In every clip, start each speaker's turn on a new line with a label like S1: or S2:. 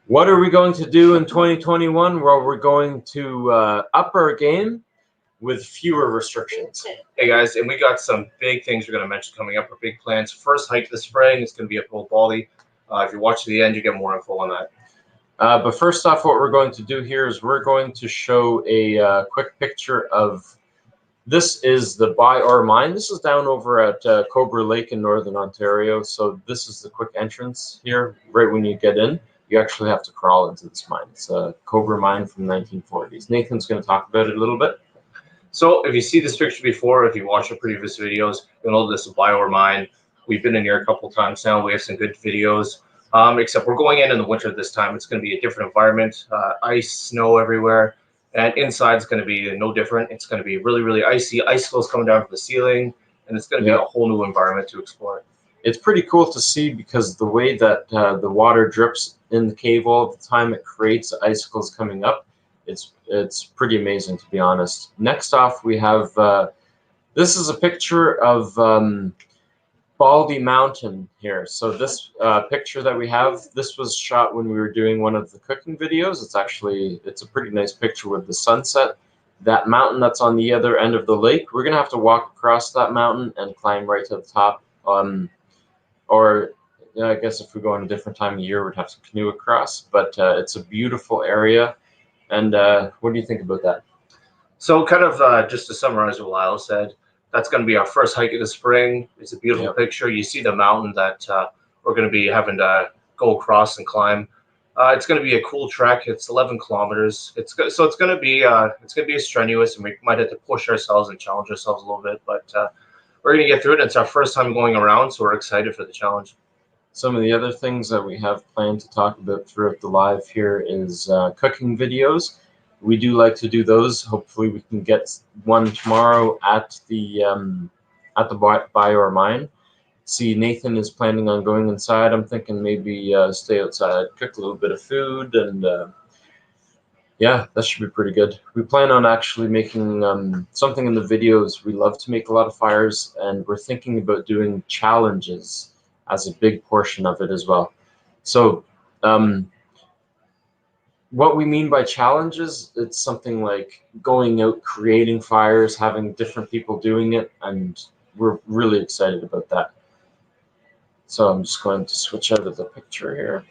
S1: What are we going to do in 2021? Well, we're going to up our game with fewer restrictions.
S2: Hey guys, and we got some big things we're going to mention coming up. Our big plans. First hike of the spring is going to be up Old Baldy. If you watch to the end, you get more info on that.
S1: But first off, what we're going to do here is we're going to show a quick picture of. This is the Buy or Mine. This is down over at Cobra Lake in Northern Ontario. So this is the quick entrance here. Right when you get in, you actually have to crawl into this mine. It's a Cobra mine from the 1940s. Nathan's going to talk about it a little bit.
S2: So if you see this picture before, if you watch our previous videos, you'll know this is Buy or Mine. We've been in here a couple times now. We have some good videos. Except we're going in the winter this time. It's going to be a different environment. Ice, snow everywhere. And inside is going to be no different. It's going to be really, really icy. Icicles coming down from the ceiling. And it's going to be a whole new environment to explore.
S1: It's pretty cool to see because the way that the water drips in the cave all the time, it creates icicles coming up. It's pretty amazing, to be honest. Next off, we have this is a picture of Baldy Mountain here. So this picture that we have, this was shot when we were doing one of the cooking videos. It's a pretty nice picture with the sunset. That mountain that's on the other end of the lake, we're gonna have to walk across that mountain and climb right to the top. Or I guess if we go on a different time of year, we'd have to canoe across. But it's a beautiful area. And what do you think about that?
S2: So kind of just to summarize what Lyle said, that's going to be our first hike of the spring. It's a beautiful picture. You see the mountain that we're going to be having to go across and climb. It's going to be a cool trek. It's 11 kilometers. It's going to be strenuous, and we might have to push ourselves and challenge ourselves a little bit. But we're going to get through it. It's our first time going around, so we're excited for the challenge.
S1: Some of the other things that we have planned to talk about throughout the live here is cooking videos. We do like to do those. Hopefully we can get one tomorrow at the Buy or Mine. See, Nathan is planning on going inside. I'm thinking maybe stay outside, cook a little bit of food, and yeah, that should be pretty good. We plan on actually making something in the videos. We love to make a lot of fires, and we're thinking about doing challenges as a big portion of it as well. So what we mean by challenges, it's something like going out, creating fires, having different people doing it, and we're really excited about that. So I'm just going to switch out of the picture here.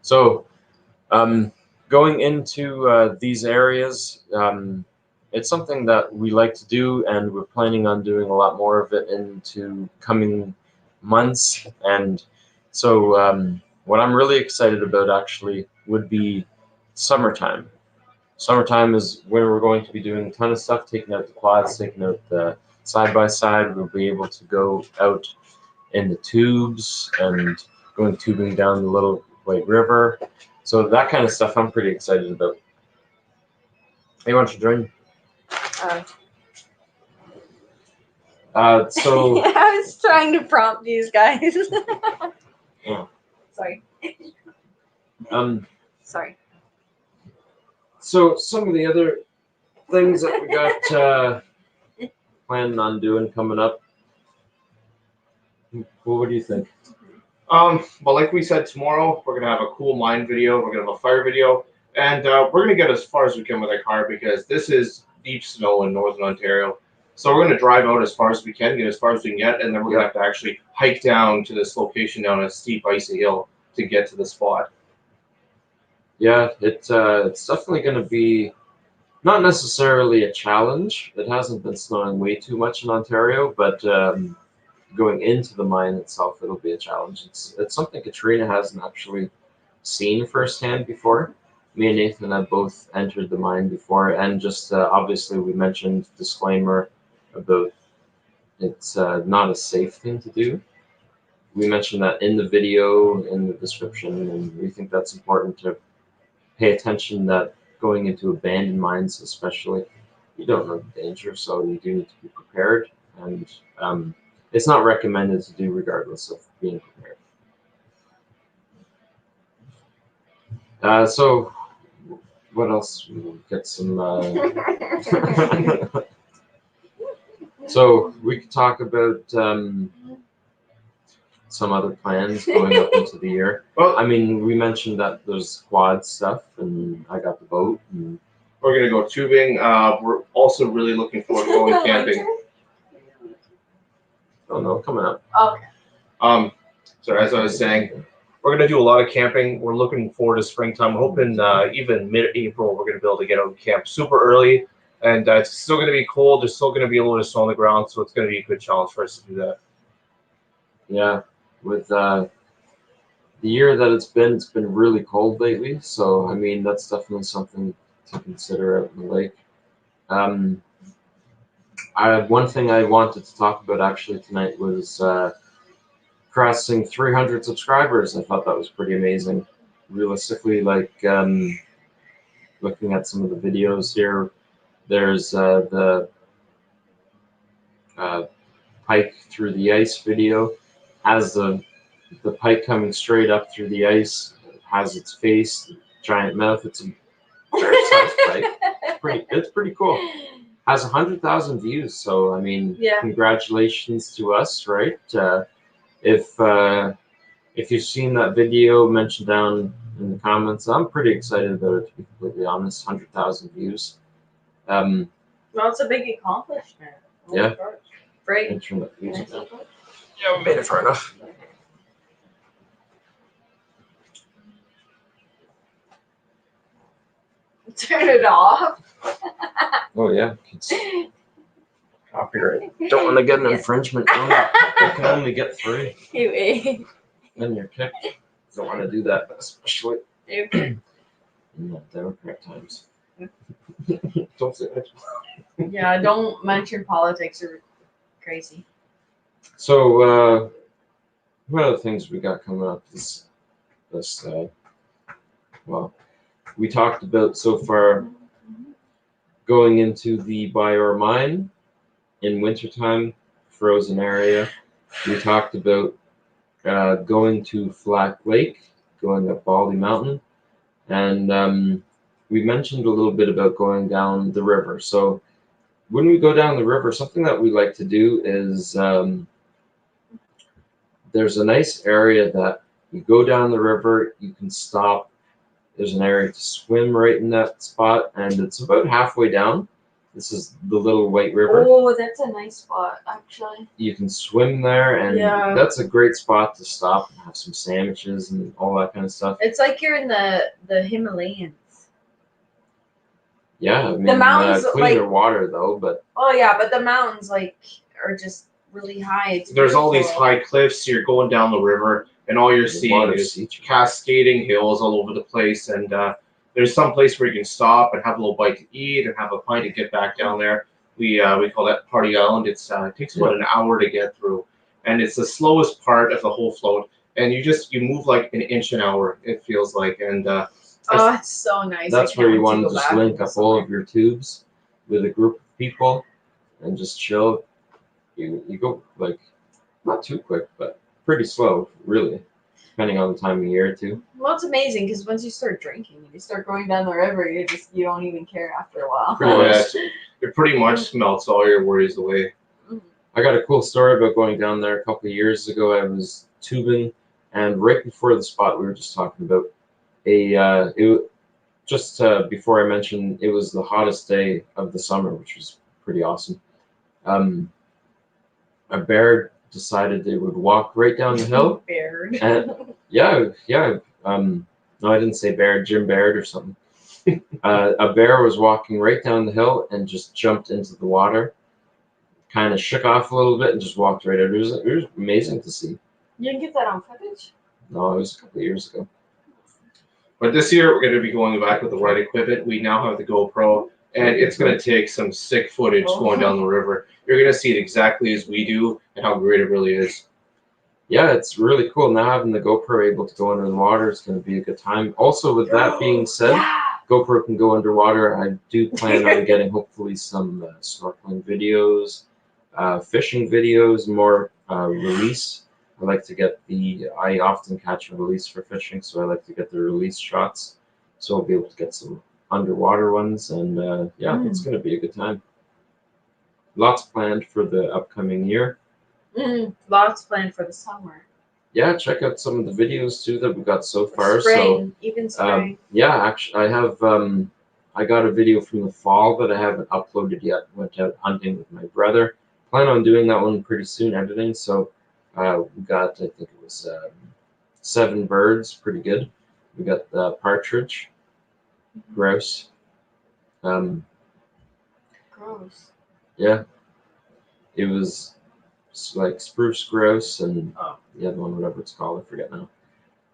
S1: So going into these areas, it's something that we like to do, and we're planning on doing a lot more of it into coming months. And so what I'm really excited about actually would be summertime. Summertime is when we're going to be doing a ton of stuff, taking out the quads, taking out the side-by-side. We'll be able to go out in the tubes and going tubing down the Little White River. So that kind of stuff I'm pretty excited about. Hey, why don't you join? So
S3: I was trying to prompt these guys.
S1: Yeah.
S3: Sorry. Sorry.
S1: So some of the other things that we got planning on doing coming up. Well, what do you think?
S2: Well, like we said, tomorrow we're gonna have a cool mine video. We're gonna have a fire video, and we're gonna get as far as we can with our car because this is deep snow in Northern Ontario. So we're gonna drive out as far as we can, get as far as we can get, and then we're gonna have to actually hike down to this location down a steep icy hill to get to the spot.
S1: Yeah, it's definitely going to be not necessarily a challenge. It hasn't been snowing way too much in Ontario, but going into the mine itself, it'll be a challenge. It's something Katrina hasn't actually seen firsthand before. Me and Nathan have both entered the mine before, and just obviously we mentioned disclaimer about it's not a safe thing to do. We mentioned that in the video, in the description, and we think that's important to pay attention that going into abandoned mines especially, you don't know the danger, so you do need to be prepared, and it's not recommended to do regardless of being prepared. So what else? We'll get some so we could talk about some other plans going up into the year.
S2: Well,
S1: I mean, we mentioned that there's quad stuff, and I got the boat. And
S2: we're gonna go tubing. We're also really looking forward to going camping.
S1: oh no, coming up.
S3: Okay.
S2: So as I was saying, we're gonna do a lot of camping. We're looking forward to springtime. We're hoping even mid-April we're gonna be able to get out and camp super early. And it's still gonna be cold. There's still gonna be a little bit of snow on the ground, so it's gonna be a good challenge for us to do that.
S1: Yeah, with the year that it's been really cold lately. So I mean, that's definitely something to consider out in the lake. One thing I wanted to talk about actually tonight was crossing 300 subscribers. I thought that was pretty amazing. Realistically, like looking at some of the videos here, there's the pike through the ice video, has the pike coming straight up through the ice, has its face, giant mouth. It's a fair sized pike. It's pretty cool. Has 100,000 views, so I mean,
S3: Yeah.
S1: congratulations to us, right? If you've seen that video, mention down in the comments. I'm pretty excited about it, to be completely honest. 100,000 views.
S3: Well, it's a big accomplishment. Oh my
S1: Yeah.
S3: gosh. Great.
S1: Turn that music down. Yeah, we made it far enough.
S3: Turn it off.
S1: Oh yeah, it's copyright. Don't want to get an infringement. You can only get 3.
S3: Anyway.
S1: Then you're kicked. Don't want to do that, especially
S3: Okay.
S1: in the Democrat times. Don't say that.
S3: Yeah, don't mention politics or crazy.
S1: So, what other things we got coming up well, we talked about so far going into the Bior mine in wintertime, frozen area. We talked about going to Flat Lake, going up Baldy Mountain, and we mentioned a little bit about going down the river. So when we go down the river, something that we like to do is there's a nice area that you go down the river, you can stop. There's an area to swim right in that spot, and it's about halfway down. This is the Little White River.
S3: Oh, that's a nice spot, actually.
S1: You can swim there, and
S3: Yeah.
S1: that's a great spot to stop and have some sandwiches and all that kind of stuff.
S3: It's like you're in the Himalayas.
S1: Yeah, I mean,
S3: The mountains,
S1: cleaner
S3: like-
S1: water though, but
S3: Oh yeah, but the mountains like are just really high. It's
S2: There's all these
S3: beautiful.
S2: high cliffs. You're going down the river, and all you're
S1: the
S2: seeing
S1: water's
S2: is
S1: see-through.
S2: cascading hills all over the place. And there's some place where you can stop and have a little bite to eat and have a pint to get back down there. We call that Party Island. It takes about an hour to get through, and it's the slowest part of the whole float. And you move like an inch an hour. It feels like, and
S3: Oh, it's so nice.
S1: That's
S3: I can't
S1: where you
S3: wait
S1: want to
S3: go
S1: just
S3: back
S1: link
S3: in
S1: up
S3: the
S1: all
S3: summer.
S1: of your tubes with a group of people and just chill. You go like not too quick, but pretty slow, really, depending on the time of year too.
S3: Well, it's amazing because once you start drinking and you start going down the river, you don't even care after a while.
S1: Pretty
S2: oh,
S1: much.
S2: yeah, it pretty much melts all your worries away.
S1: I got a cool story about going down there a couple of years ago. I was tubing, and right before the spot we were just talking about, before I mentioned it was the hottest day of the summer, which was pretty awesome. A bear decided they would walk right down the hill.
S3: Baird.
S1: And yeah. No, I didn't say Baird, Jim Baird or something. A bear was walking right down the hill and just jumped into the water, kind of shook off a little bit and just walked right out. It was amazing to see.
S3: You can get that on footage.
S1: No, it was a couple of years ago.
S2: But this year we're going to be going back with the right equipment. We now have the GoPro, and it's going to take some sick footage going down the river. You're going to see it exactly as we do and how great it really is.
S1: Yeah, it's really cool. Now having the GoPro able to go under the water is going to be a good time. Also, with that being said,
S3: Yeah.
S1: GoPro can go underwater. I do plan on getting hopefully some snorkeling videos, fishing videos, more release. I often catch and release for fishing, so I like to get the release shots. So I'll be able to get some underwater ones, and it's going to be a good time. Lots planned for the upcoming year.
S3: Lots planned for the summer.
S1: yeah, check out some of the videos too that we got so far.
S3: Spraying, even spraying.
S1: Yeah, actually, I have. I got a video from the fall that I haven't uploaded yet. Went out hunting with my brother. Plan on doing that one pretty soon, editing. So we got, I think it was 7 birds, pretty good. We got partridge, grouse. Um,
S3: Gross.
S1: yeah, it was like spruce grouse and
S3: Oh.
S1: the other one, whatever it's called, I forget now.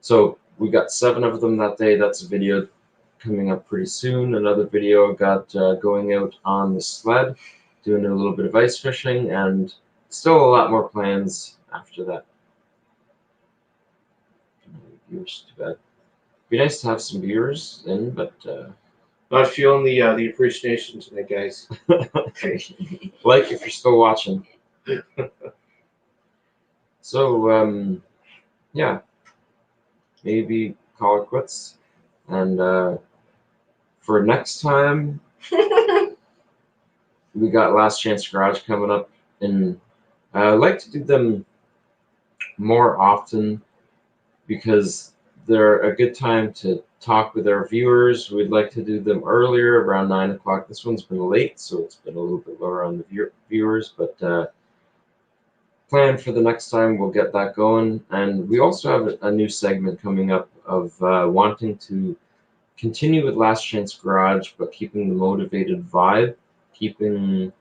S1: So we got 7 of them that day. That's a video coming up pretty soon. Another video got going out on the sled, doing a little bit of ice fishing, and still a lot more plans after that. Viewers, too bad. Be nice to have some viewers in, but
S2: Not feeling the appreciation tonight, guys.
S1: like if you're still watching. So yeah, maybe call it quits, and for next time we got Last Chance Garage coming up, and I like to do them more often because they're a good time to talk with our viewers. We'd like to do them earlier, around 9 o'clock. This one's been late, so it's been a little bit lower on the viewers, but plan for the next time, we'll get that going. And we also have a new segment coming up of wanting to continue with Last Chance Garage, but keeping the motivated vibe, keeping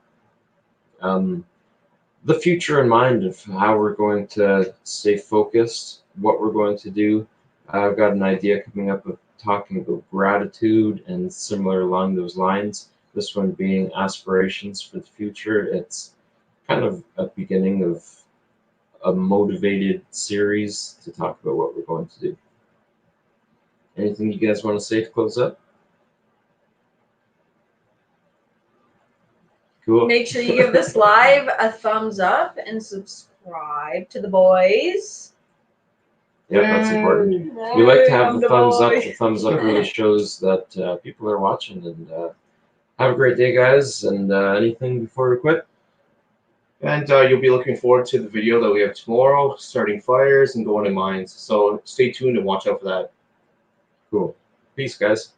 S1: the future in mind of how we're going to stay focused, what we're going to do. I've got an idea coming up of talking about gratitude and similar along those lines. This one being aspirations for the future. It's kind of a beginning of a motivated series to talk about what we're going to do. Anything you guys want to say to close up? Cool.
S3: Make sure you give this live a thumbs up and subscribe to the boys.
S1: Yeah, that's important. We like to have the thumbs up. The thumbs up really shows that people are watching. And have a great day, guys. And anything before we quit?
S2: And you'll be looking forward to the video that we have tomorrow, starting fires and going in mines. So stay tuned and watch out for that.
S1: Cool. Peace, guys.